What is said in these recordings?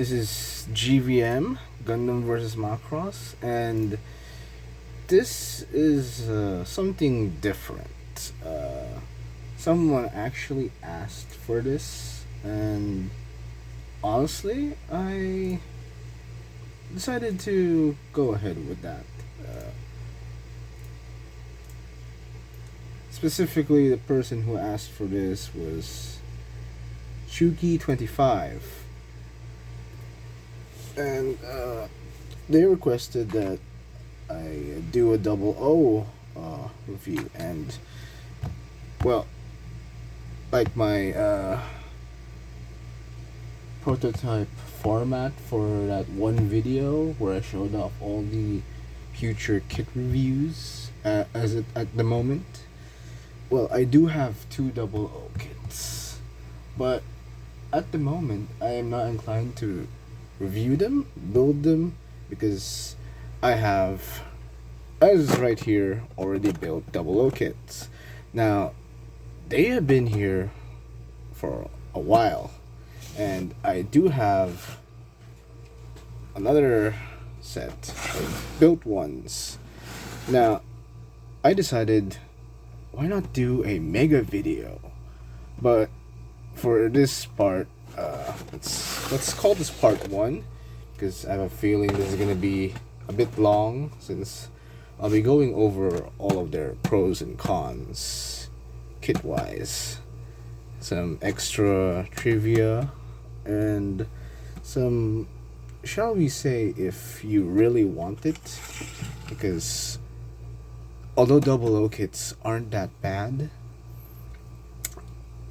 This is GVM, Gundam versus Macross, and this is something different. Someone actually asked for this, and honestly, I decided to go ahead with that. Uh, Specifically, the person who asked for this was Chuki25, and they requested that I do a double O review, and well, like my prototype format for that one video where I showed off all the future kit reviews at the moment. Well, I do have two double O kits, but at the moment I am not inclined to review them, build them, because I have, as right here, already built double O kits. Now, they have been here for a while, and I do have another set of built ones. Now, I decided, why not do a mega video? But for this part, let's call this part one, because I have a feeling this is gonna be a bit long, since I'll be going over all of their pros and cons, kit wise, some extra trivia, and some, shall we say, if you really want it, because although double O kits aren't that bad,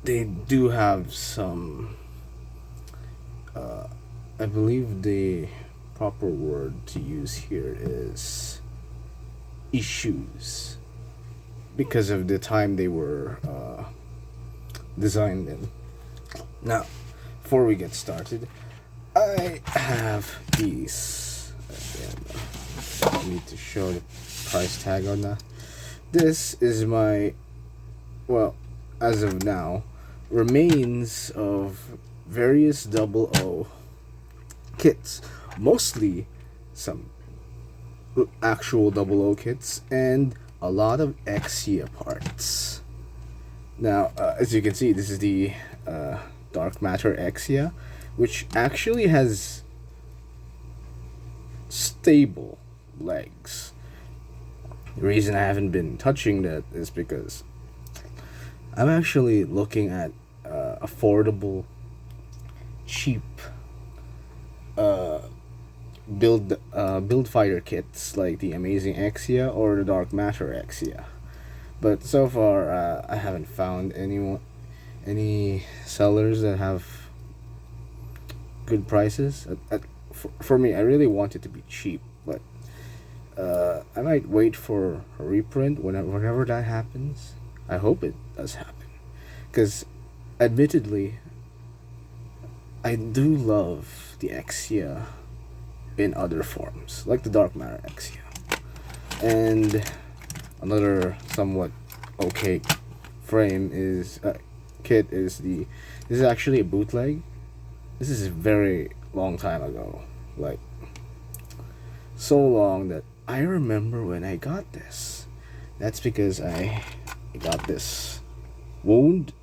they do have some, I believe the proper word to use here is issues, because of the time they were designed in. Now, before we get started, I have these. Again, I need to show the price tag on that. This is my, well, as of now, remains of various double O kits, mostly some actual double O kits and a lot of Exia parts. Now, as you can see, this is the Dark Matter Exia, which actually has stable legs. The reason I haven't been touching that is because I'm actually looking at affordable, cheap build fighter kits like the Amazing Exia or the Dark Matter Exia. But so far, I haven't found any sellers that have good prices. For me, I really want it to be cheap, but I might wait for a reprint whenever that happens. I hope it does happen, because admittedly, I do love the Exia in other forms, like the Dark Matter Exia. And another somewhat okay frame is kit is this is actually a bootleg. This is a very long time ago, like so long that I remember when I got this. That's because I got this wound.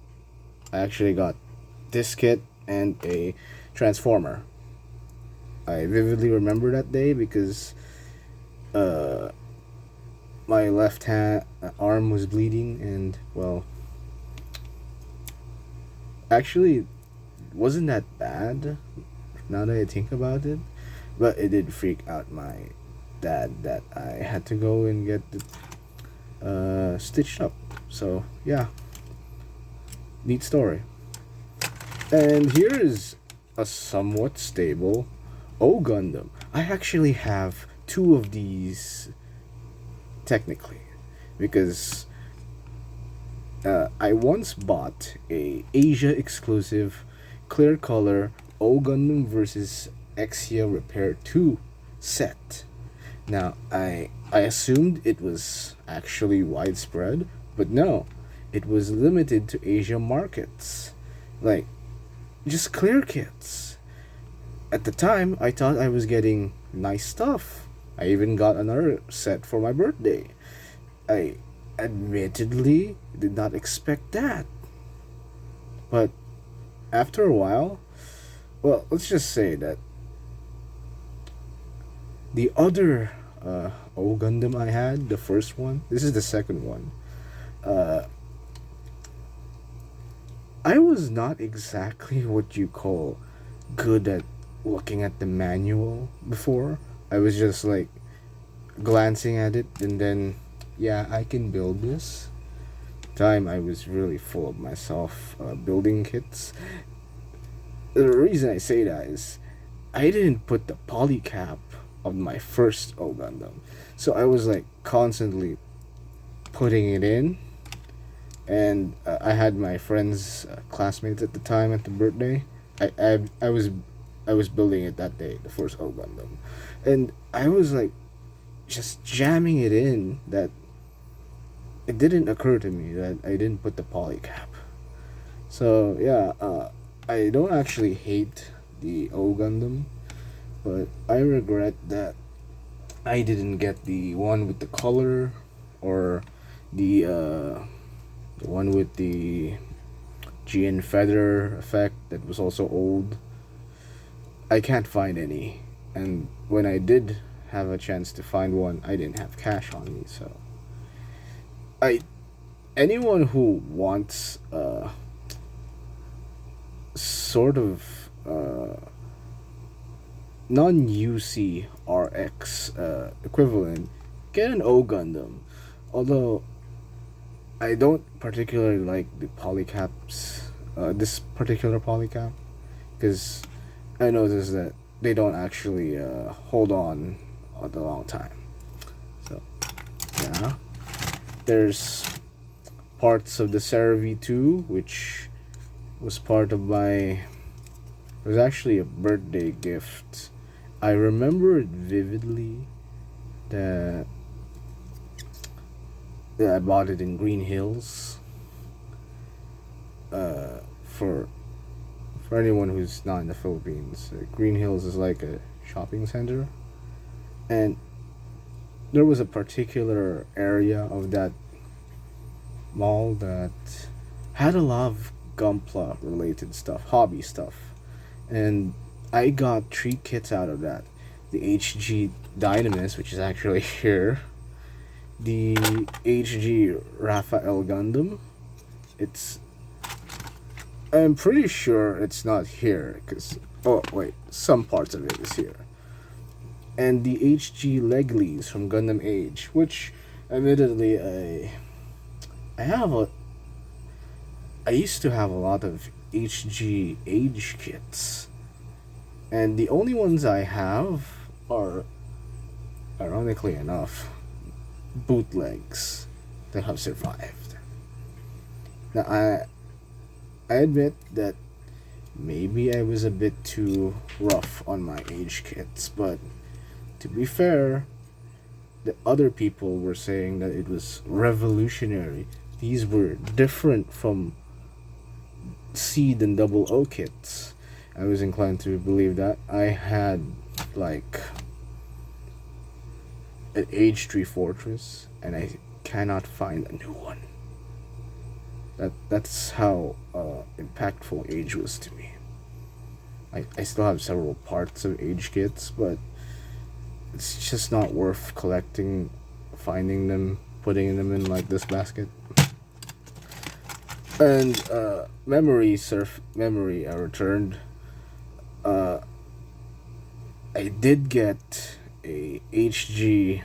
I actually got this kit and a transformer. I vividly remember that day because my left hand arm was bleeding, and well, actually it wasn't that bad now that I think about it, but it did freak out my dad that I had to go and get it stitched up. So yeah, neat story. And here is a somewhat stable O Gundam. I actually have two of these technically, because I once bought a Asia exclusive clear color O Gundam vs Exia Repair 2 set. Now, I assumed it was actually widespread, but no, it was limited to Asia markets. Like, just clear kits. At the time, I thought I was getting nice stuff. I even got another set for my birthday. I admittedly did not expect that. But after a while, well, let's just say that the other O Gundam I had, the first one, this is the second one. Uh, I was not exactly what you call good at looking at the manual before. I was just like glancing at it and then, yeah, I can build this. Time I was really full of myself building kits. The reason I say that is I didn't put the polycap on my first O Gundam, so I was like constantly putting it in, and I had my friends, classmates at the time at the birthday. I was building it that day, the first O Gundam, and I was like just jamming it in that it didn't occur to me that I didn't put the poly cap. So yeah, I don't actually hate the O Gundam, but I regret that I didn't get the one with the color or the one with the GN feather effect that was also old. I can't find any, and when I did have a chance to find one, I didn't have cash on me, so I anyone who wants sort of non UC RX equivalent, get an O Gundam. Although I don't particularly like the polycaps, this particular polycap, because I noticed that they don't actually hold on a long time. So yeah, there's parts of the Cerev 2 which was part of my. It was actually a birthday gift. I remember it vividly that I bought it in Green Hills. For anyone who's not in the Philippines, Green Hills is like a shopping center, and there was a particular area of that mall that had a lot of Gunpla related stuff, hobby stuff, and I got three kits out of that: the HG Dynamis, which is actually here, the HG Raphael Gundam. It's I'm pretty sure it's not here because oh wait, some parts of it is here. And the HG Legleys from Gundam Age, which admittedly I used to have a lot of HG Age kits, and the only ones I have are, ironically enough, bootlegs that have survived. Now I admit that maybe I was a bit too rough on my age kits, but to be fair, the other people were saying that it was revolutionary. These were different from Seed and Double O kits. I was inclined to believe that. I had like an Age 3 Fortress, and I cannot find a new one. That's how impactful Age was to me. I still have several parts of Age kits, but it's just not worth collecting, finding them, putting them in like this basket. And memory I returned. I did get a HG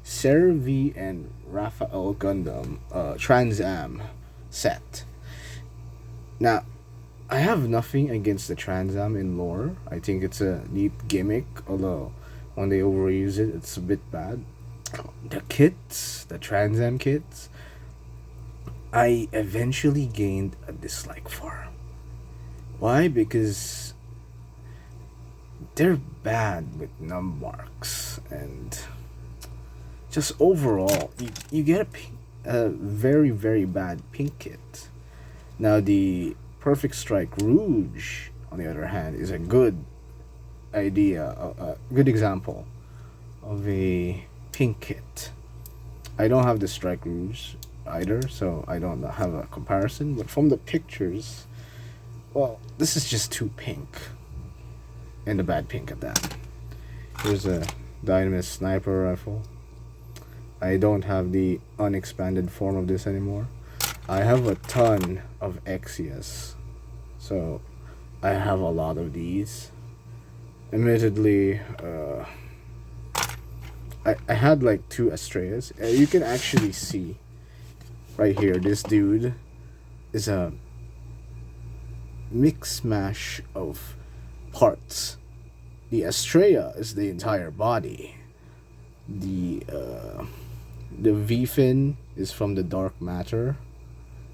Cerev and Raphael Gundam Trans Am set. Now, I have nothing against the Trans Am in lore. I think it's a neat gimmick, although when they overuse it, it's a bit bad. The kits, the Trans Am kits, I eventually gained a dislike for. Why? Because they're bad with num marks, and just overall, you get a very, very bad pink kit. Now, the Perfect Strike Rouge, on the other hand, is a good idea, a good example of a pink kit. I don't have the strike rouge either, so I don't have a comparison. But from the pictures, well, this is just too pink, and a bad pink at that. Here's a Dynamis sniper rifle. I don't have the unexpanded form of this anymore. I have a ton of Exias, so I have a lot of these. Admittedly, I had like 2 Astrayas. You can actually see right here, this dude is a mix mash of parts. The Astraya is the entire body. The V-fin is from the dark matter,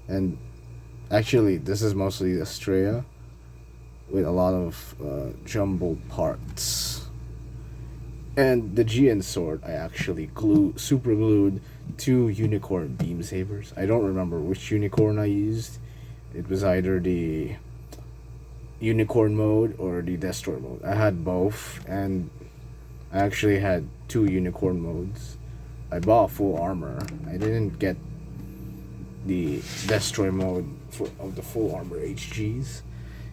and actually this is mostly Astraya with a lot of jumbled parts. And the GN sword, I actually super glued 2 unicorn beam sabers. I don't remember which unicorn I used. It was either the unicorn mode or the destroy mode. I had both, and I actually had 2 unicorn modes. I bought full armor. I didn't get the destroy mode of the full armor HGs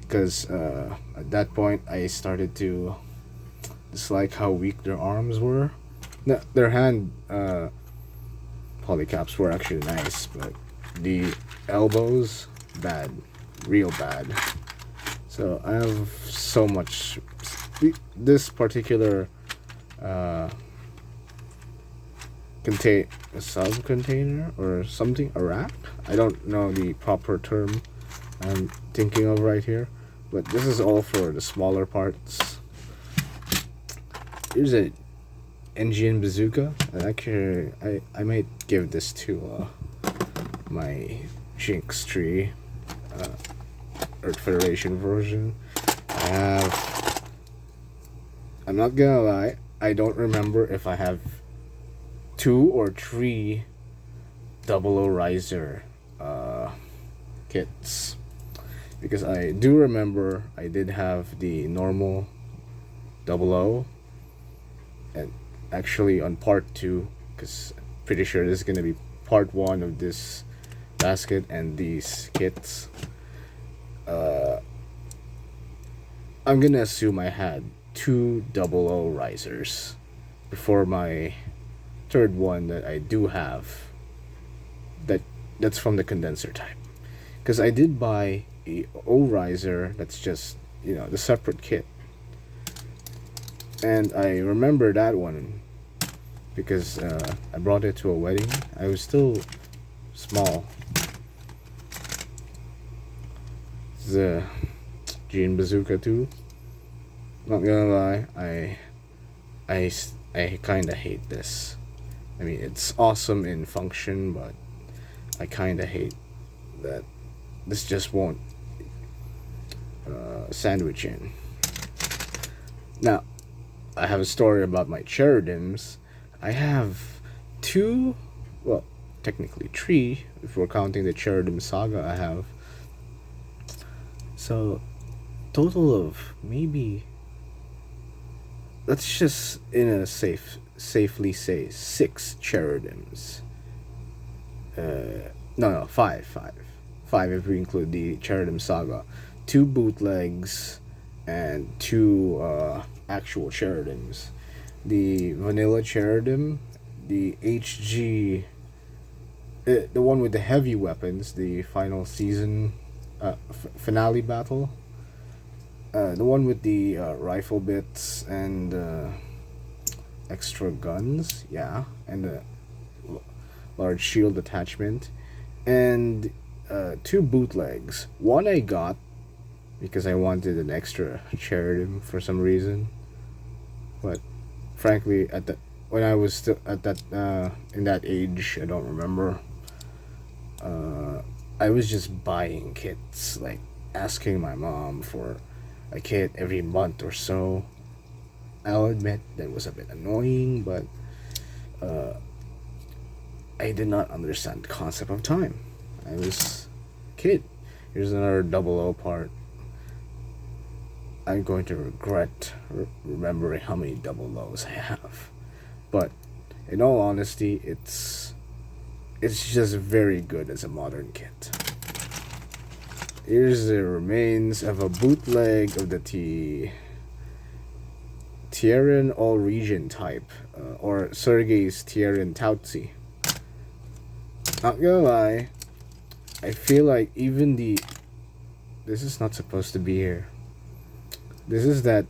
because at that point I started to dislike how weak their arms were. No, their hand polycaps were actually nice, but the elbows, bad, real bad. So I have so much. This particular contain a sub container or something, a rack. I don't know the proper term I'm thinking of right here, but this is all for the smaller parts. Here's a NGN bazooka. Actually, I might give this to my Jinx tree Earth Federation version. I'm not gonna lie, I don't remember if I have 2 or 3 00 riser kits, because I do remember I did have the normal 00, and actually on part 2, because pretty sure this is gonna be part 1 of this basket and these kits. I'm gonna assume I had 2 00 risers before my third one that I do have. That's from the condenser type, because I did buy a O riser that's just, you know, the separate kit, and I remember that one because I brought it to a wedding. I was still small. The Gene Bazooka too. Not gonna lie, I kinda hate this. I mean, it's awesome in function, but I kinda hate that this just won't sandwich in. Now, I have a story about my Cherodims. I have 2, well, technically 3, if we're counting the Cherodim Saga I have. So, total of maybe, let's just safely say 6 Cherodims. No, 5 if we include the Cherodim Saga. 2 bootlegs and 2 actual Cherodims. The vanilla Cherodim, the HG, the one with the heavy weapons, the final season finale battle, the one with the rifle bits and extra guns, yeah, and the large shield attachment, and 2 bootlegs. One I got because I wanted an extra Cherubim for some reason, but frankly, when I was still at that in that age, I don't remember. I was just buying kits, like asking my mom for a kit every month or so. I'll admit that was a bit annoying, but I did not understand the concept of time. I was a kid. Here's another 00 part. I'm going to regret remembering how many double O's I have. But in all honesty, it's just very good as a modern kit. Here's the remains of a bootleg of the Tieran All Region type, or Sergei's Tieran Tautsi. Not gonna lie, I feel like even this is not supposed to be here. This is that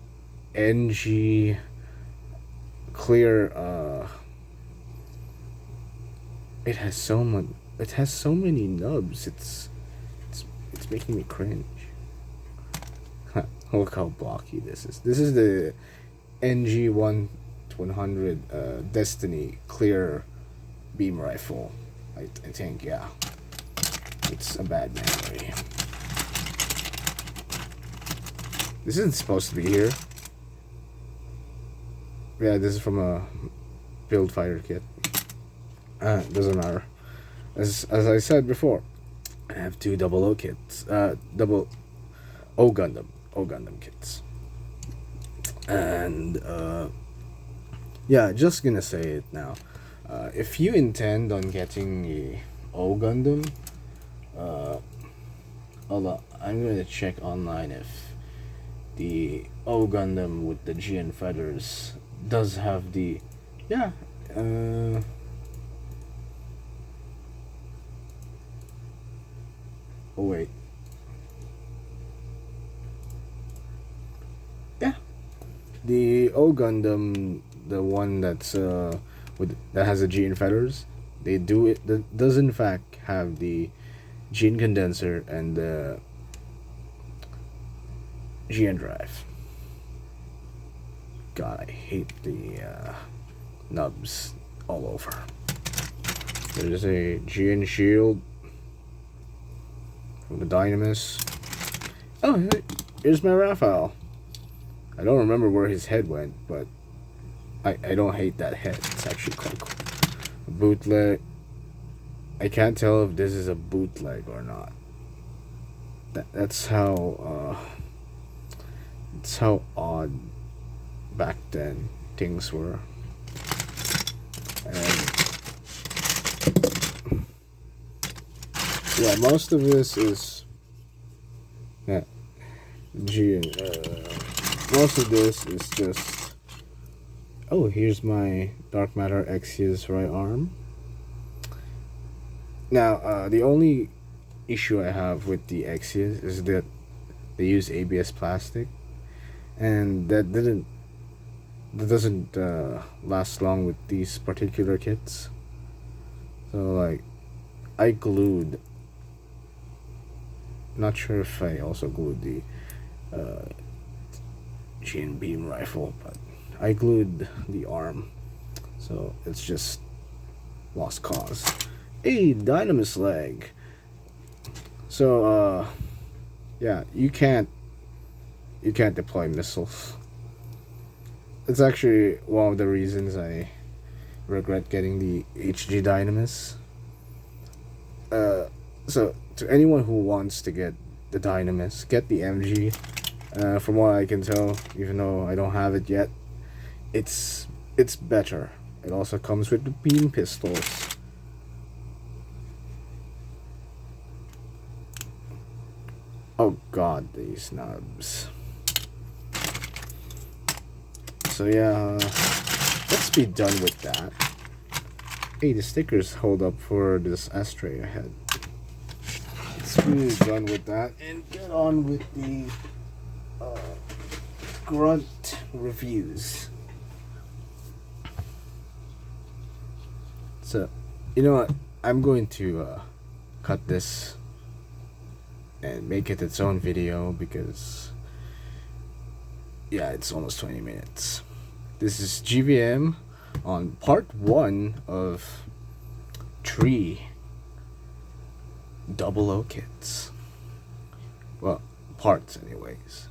NG clear. It has so much. It has so many nubs. It's making me cringe. Look how blocky this is. This is the NG 100 Destiny clear beam rifle. I think, yeah. It's a bad memory. This isn't supposed to be here. Yeah, this is from a build fighter kit. Doesn't matter. As I said before, I have two double O kits. Double O Gundam kits. And yeah, just gonna say it now. If you intend on getting the O Gundam, hold on, I'm gonna check online if the O Gundam with the GN feathers does have the, yeah, oh wait, yeah, the O Gundam, the one that's that has the GN feathers, that does in fact have the GN condenser and the GN drive. God, I hate the nubs all over. There's a GN shield from the Dynamis. Oh, here's my Raphael. I don't remember where his head went, but I don't hate that head. It's actually quite cool. Bootleg. I can't tell if this is a bootleg or not. That's how odd back then things were. And yeah, most of this is most of this is just, oh, here's my Dark Matter Exia's right arm. Now, the only issue I have with the Exias is that they use ABS plastic, and that doesn't last long with these particular kits. So like, I glued, not sure if I also glued the GN beam rifle, but I glued the arm, so it's just lost cause. Hey, Dynamis leg. So yeah, you can't deploy missiles. It's actually one of the reasons I regret getting the HG Dynamis. So to anyone who wants to get the Dynamis, get the MG. From what I can tell, even though I don't have it yet, it's better. It also comes with the beam pistols. Oh god, these nubs. So yeah, let's be done with that. Hey, the stickers hold up for this ashtray ahead. Let's be done with that and get on with the grunt reviews. So, you know what? I'm going to cut this and make it its own video because, yeah, it's almost 20 minutes. This is GVM on part 1 of 3 double O kits. Well, parts anyways.